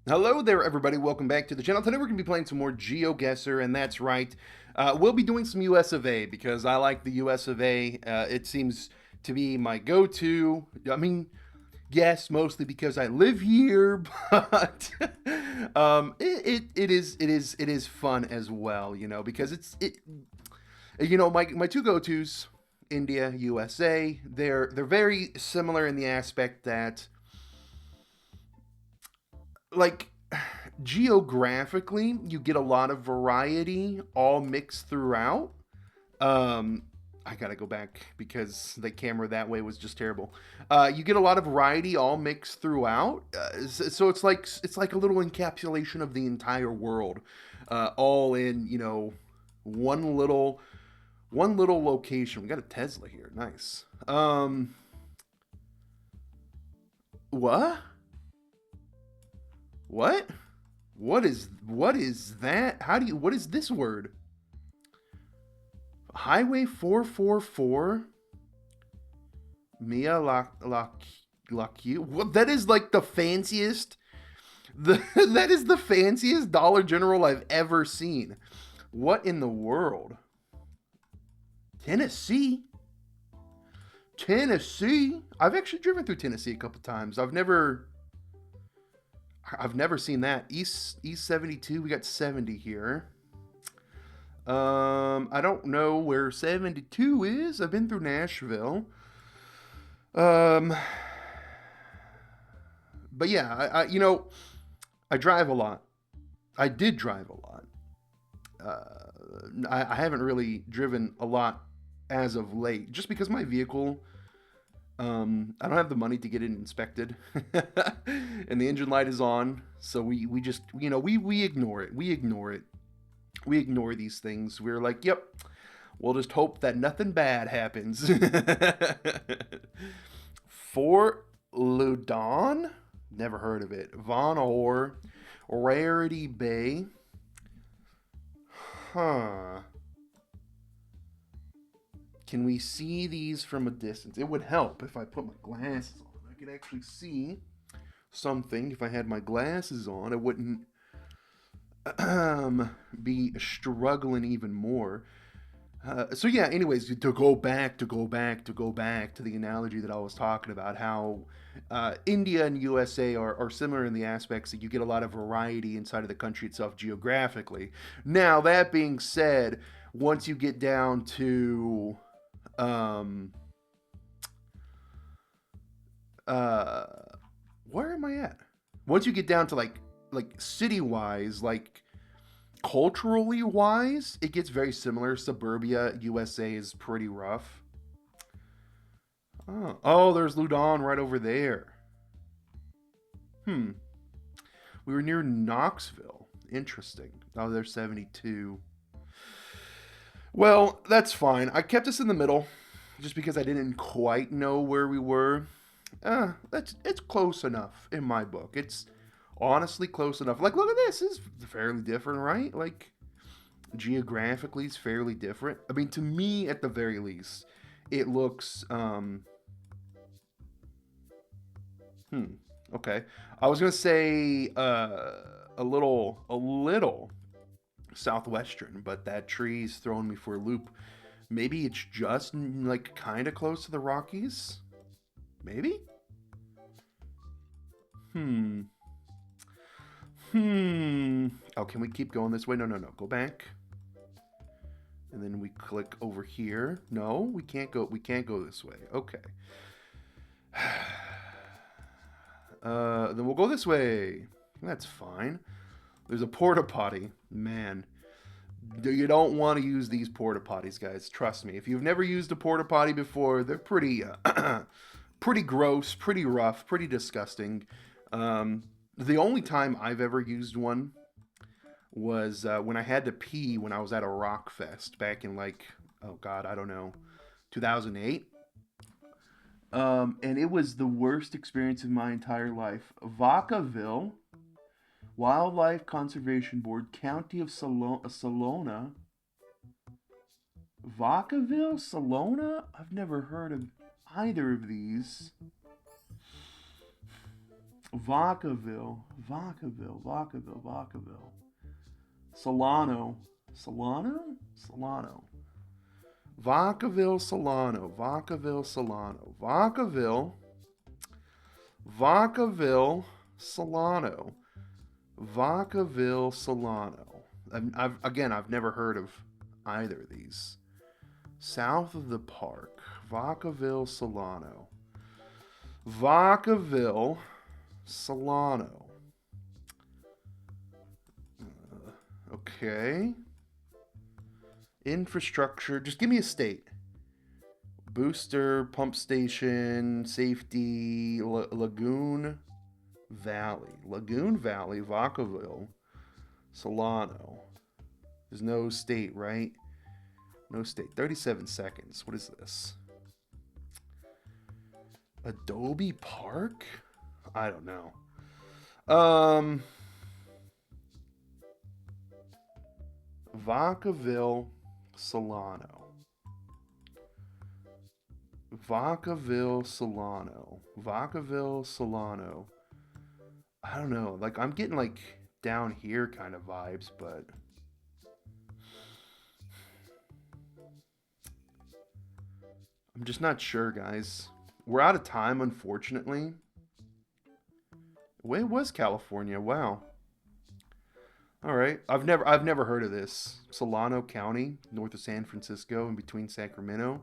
Hello there, everybody. Welcome back to the channel. Today we're going to be playing some more Geoguessr, and that's right. We'll be doing some US of A because I like the US of A. It seems to be my go-to. I mean, yes, mostly because I live here, but it is fun as well. Because my two go-tos, India, USA. They're very similar in the aspect that like geographically you get a lot of variety all mixed throughout. um I gotta go back because the camera that way was just terrible. You get a lot of variety all mixed throughout, so it's like a little encapsulation of the entire world, all in one little one little location. We got a Tesla here, nice. What what what is that? How do you what is this word? Highway 444 Mia La Q. What, that is like the fanciest that is the fanciest Dollar General I've ever seen. What in the world? Tennessee? Tennessee? I've actually driven through Tennessee a couple times. I've never seen that. East 72, we got 70 here. I don't know where 72 is. I've been through Nashville. Um, but yeah, I drive a lot. I did drive a lot. I haven't really driven a lot as of late, just because my vehicle, I don't have the money to get it inspected, and the engine light is on, so we just we ignore it. We ignore it. We ignore these things. We're like, yep, we'll just hope that nothing bad happens. Fort Loudon? Never heard of it. Von Orr. Rarity Bay. Huh. Can we see these from a distance? It would help if I put my glasses on. I could actually see something. If I had my glasses on, I wouldn't be struggling even more. So yeah, anyways, to go back to the analogy that I was talking about, how India and USA are similar in the aspects that you get a lot of variety inside of the country itself geographically. Now that being said, once you get down to um, uh, where am I at? Once you get down to like city wise, like culturally wise, it gets very similar. Suburbia USA is pretty rough. Oh, there's Loudon right over there. Hmm. We were near Knoxville. Interesting. Oh, there's 72. Well, that's fine. I kept us in the middle just because I didn't quite know where we were. It's close enough in my book. It's honestly close enough. Like, look at this. This is fairly different, right? Like, geographically, it's fairly different. I mean, to me, at the very least, it looks hmm. Okay. I was gonna say a little southwestern, but that tree's throwing me for a loop. Maybe it's just like kind of close to the Rockies. Maybe. Hmm. Hmm. Oh, can we keep going this way? No, no, no. Go back, and then we click over here. No, we can't go. We can't go this way. Okay. Then we'll go this way. That's fine. There's a porta potty. Man, you don't want to use these porta potties, guys. Trust me. If you've never used a porta potty before, they're pretty, pretty gross, pretty rough, pretty disgusting. The only time I've ever used one was when I had to pee when I was at a rock fest back in like, oh god, I don't know, 2008. And it was the worst experience of my entire life. Vacaville Wildlife Conservation Board, County of Salona. Vacaville, Salona? I've never heard of either of these. Vacaville, Vacaville, Vacaville, Vacaville. Solano, Solano, Solano. Vacaville, Solano, Vacaville, Solano, Vacaville, Vacaville, Solano, Vacaville, Solano. I've never heard of either of these. South of the park, Vacaville, Solano, Vacaville, Solano. Okay. Infrastructure. Just give me a state. Booster, pump station, safety, Lagoon Valley. Lagoon Valley, Vacaville, Solano. There's no state, right? No state. 37 seconds. What is this? Adobe Park? I don't know. Vacaville, Solano. Vacaville, Solano. Vacaville, Solano. I don't know. Like, I'm getting, like, down here kind of vibes, but... I'm just not sure, guys. We're out of time, unfortunately. Where was California? Wow. All right. I've never heard of this. Solano County, north of San Francisco, in between Sacramento.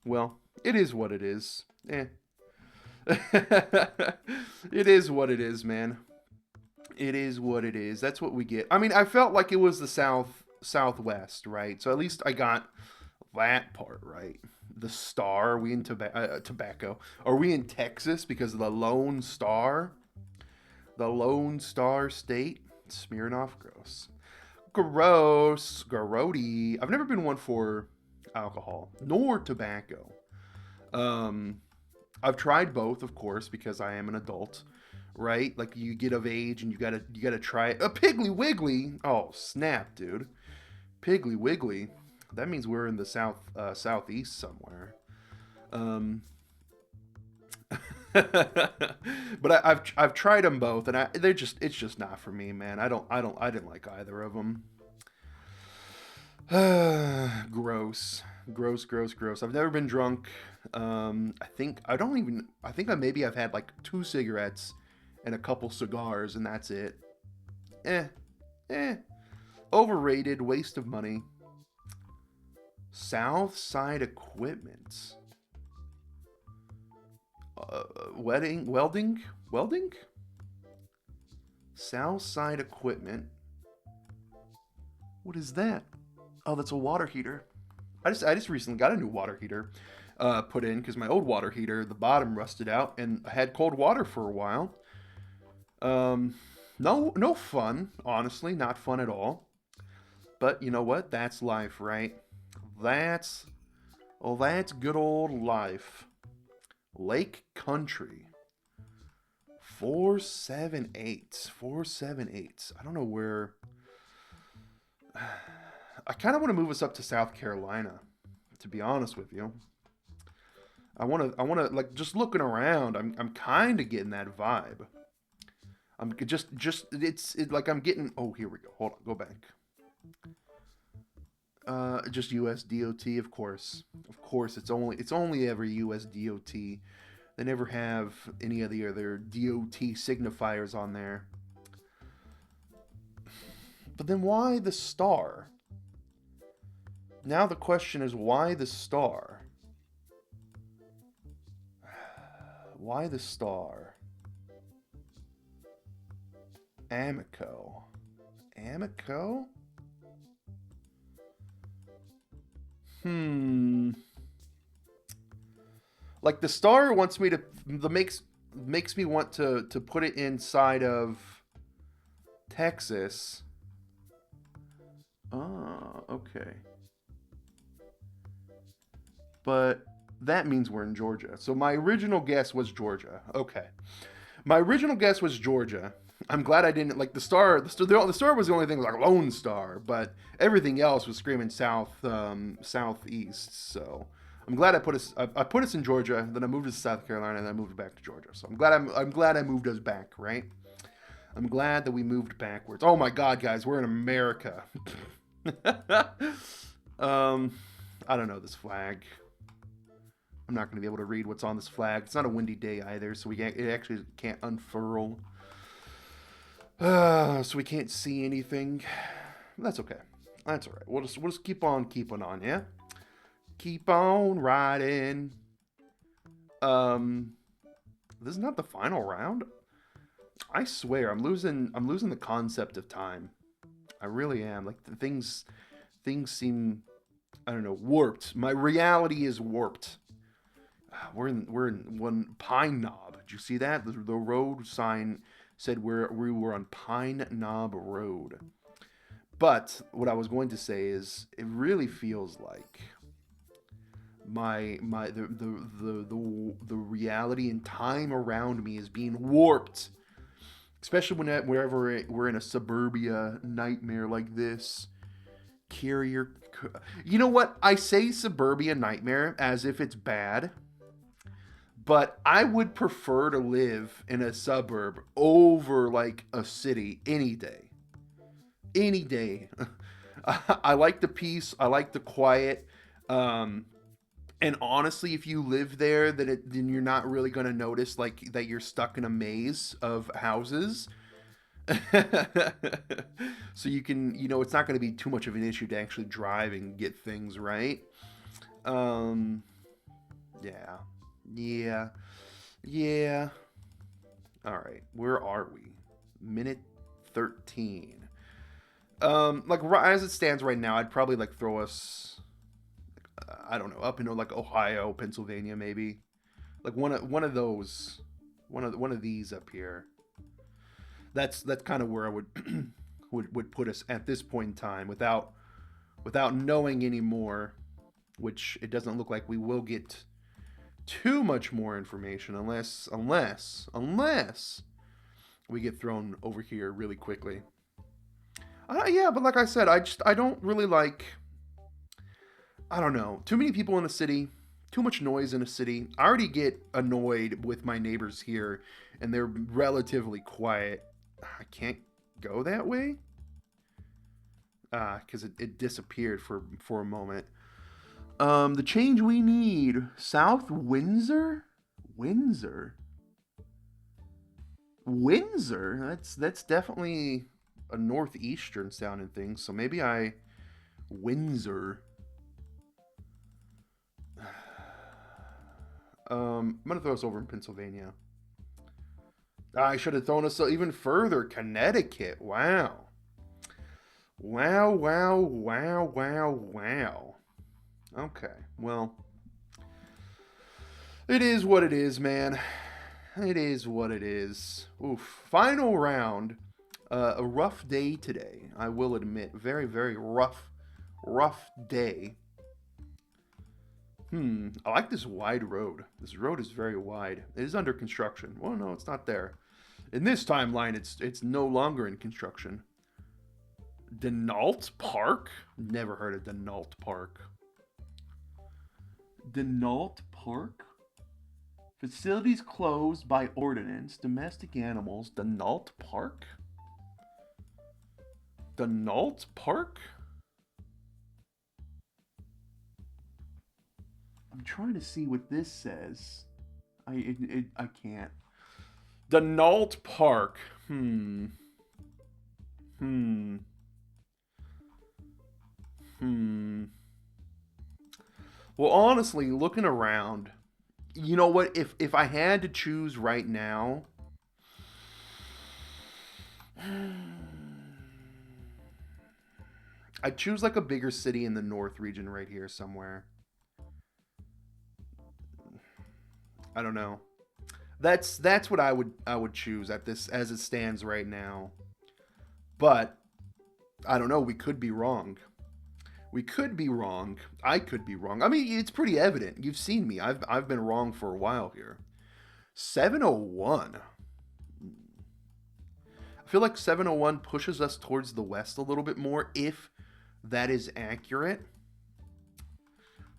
Well, it is what it is. Eh. It is what it is, man. It is what it is. That's what we get. I mean, I felt like it was the southwest, right? So at least I got that part right. The star. Are we in tobacco? Are we in Texas because of the Lone Star? The Lone Star State? Smirnoff, gross. Gross. Grody. I've never been one for alcohol, nor tobacco. I've tried both, of course, because I am an adult, right? Like, you get of age and you gotta try it. A Piggly Wiggly. Oh, snap, dude. Piggly Wiggly. That means we're in the southeast somewhere. But I've tried them both, and it's just not for me, man. I didn't like either of them. Gross. I've never been drunk. I think I've had like 2 cigarettes and a couple cigars, and that's it. Overrated, waste of money. Southside Equipment. Welding? Southside Equipment. What is that? Oh, that's a water heater. I just recently got a new water heater put in because my old water heater, the bottom rusted out, and I had cold water for a while. No fun, honestly, not fun at all. But you know what? That's life, right? That's good old life. Lake Country. 478. I don't know where. I kind of want to move us up to South Carolina, to be honest with you. I want to like, just looking around, I'm kind of getting that vibe. I'm just it's like I'm getting. Oh, here we go. Hold on, go back. Just US DOT, of course. It's only ever US DOT. They never have any of the other DOT signifiers on there. But then why the star? Now the question is, why the star? Why the star? Amico. Like, the star wants me to makes me want to put it inside of Texas. Okay. But that means we're in Georgia. So my original guess was Georgia. Okay. My original guess was Georgia. I'm glad I didn't, like, the star was the only thing, like Lone Star, but everything else was screaming southeast. So I'm glad I put us. I put us in Georgia, then I moved us to South Carolina, and then I moved back to Georgia. So I'm glad I moved us back, right? I'm glad that we moved backwards. Oh my God, guys, we're in America. um, I don't know this flag. I'm not going to be able to read what's on this flag. It's not a windy day either, so it actually can't unfurl. So we can't see anything. That's okay. That's all right. We'll just keep on keeping on, yeah. Keep on riding. This is not the final round. I swear, I'm losing the concept of time. I really am. Like things seem, I don't know, warped. My reality is warped. We're in one Pine Knob. Did you see that? The road sign said we were on Pine Knob Road. But what I was going to say is, it really feels like the reality and time around me is being warped. Especially wherever we're in a suburbia nightmare like this. Carrier. You know what? I say suburbia nightmare as if it's bad. But I would prefer to live in a suburb over like a city any day. Any day. I like the peace. I like the quiet. And honestly, if you live there, then you're not really going to notice like that you're stuck in a maze of houses. So you can, it's not going to be too much of an issue to actually drive and get things right. Yeah. All right, where are we? Minute 13. Like as it stands right now, I'd probably like throw us, I don't know, up into like Ohio, Pennsylvania, maybe, like one of those, one of these up here. That's kind of where I would would put us at this point in time, without knowing any more, which it doesn't look like we will get too much more information unless we get thrown over here really quickly. Yeah, but like I said, I don't really like, I don't know, too many people in a city, too much noise in a city. I already get annoyed with my neighbors here, and they're relatively quiet. I can't go that way because it disappeared for a moment. The change we need. South Windsor? Windsor? That's definitely a northeastern sounding thing, so maybe Windsor. I'm gonna throw us over in Pennsylvania. I should have thrown us even further. Connecticut. Wow. Okay, well, it is what it is, man. It is what it is. Oof. Final round. A rough day today, I will admit. Very, very rough day. I like this wide road. This road is very wide. It is under construction. Well, no, it's not there. In this timeline, it's no longer in construction. Denault Park? Never heard of Denault Park. Denault Park? Facilities closed by ordinance. Domestic animals. Denault Park? Denault Park? I'm trying to see what this says. I can't. Denault Park. Well, honestly, looking around, you know what? If I had to choose right now, I'd choose like a bigger city in the north region right here somewhere. I don't know. That's what I would choose at this as it stands right now. But I don't know, we could be wrong. We could be wrong. I could be wrong. I mean, it's pretty evident. You've seen me. I've been wrong for a while here. 701. I feel like 701 pushes us towards the west a little bit more, if that is accurate.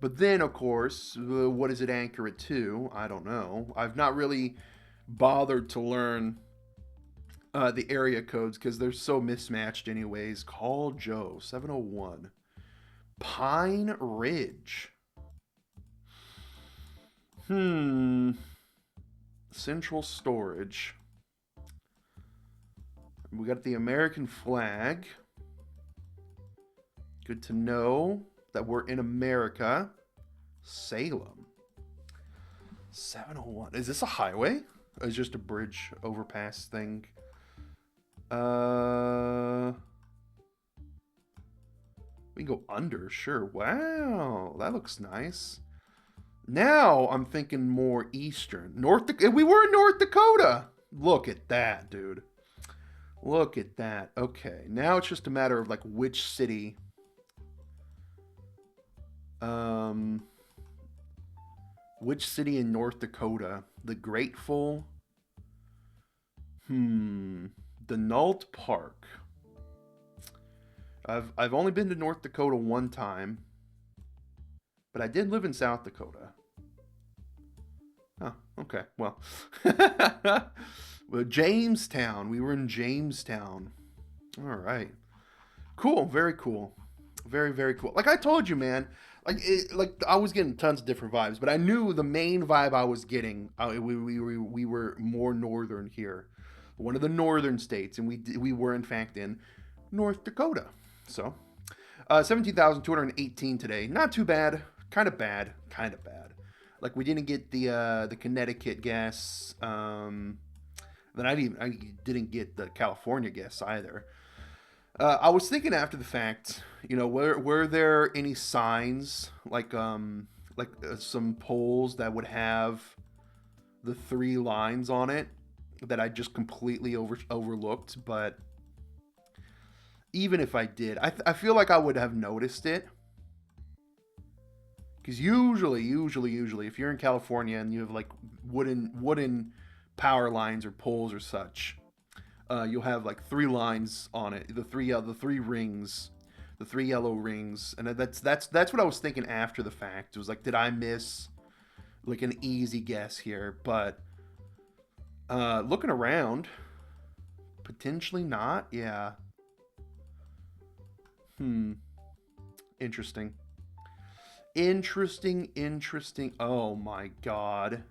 But then, of course, what does it anchor it to? I don't know. I've not really bothered to learn the area codes because they're so mismatched anyways. Call Joe, 701. Pine Ridge. Central storage. We got the American flag. Good to know that we're in America. Salem. 701. Is this a highway? Or is it just a bridge overpass thing? We can go under, sure. Wow, that looks nice. Now I'm thinking more eastern. We were in North Dakota. Look at that, dude. Look at that. Okay, now it's just a matter of like which city. Which city in North Dakota? The Grateful. Denault Park. I've only been to North Dakota one time, but I did live in South Dakota. Oh, okay. Well, well, Jamestown. We were in Jamestown. All right. Cool. Very cool. Very, very cool. Like I told you, man. Like I was getting tons of different vibes, but I knew the main vibe I was getting. We were more northern here, one of the northern states, and we were in fact in North Dakota. So, 17,218 today. Not too bad. Kind of bad. Kind of bad. Like we didn't get the Connecticut guess. Then I didn't get the California guess either. I was thinking after the fact, you know, were there any signs like some poles that would have the 3 lines on it that I just completely overlooked? But even if I did, I feel like I would have noticed it. Because usually, if you're in California and you have like wooden power lines or poles or such, you'll have like 3 lines on it, the three rings, the 3 yellow rings, and that's what I was thinking after the fact. It was like, did I miss like an easy guess here? But looking around, potentially not. Yeah. Interesting. Oh my god.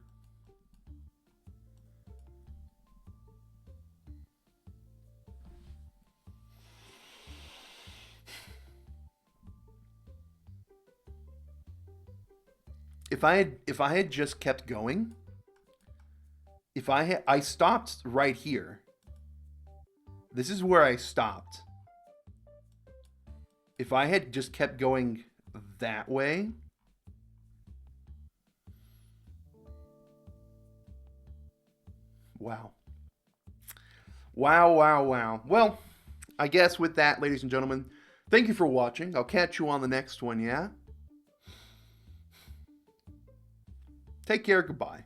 If I had just kept going, I stopped right here. This is where I stopped. If I had just kept going that way, wow. Wow. Well, I guess with that, ladies and gentlemen, thank you for watching. I'll catch you on the next one, yeah? Take care, goodbye.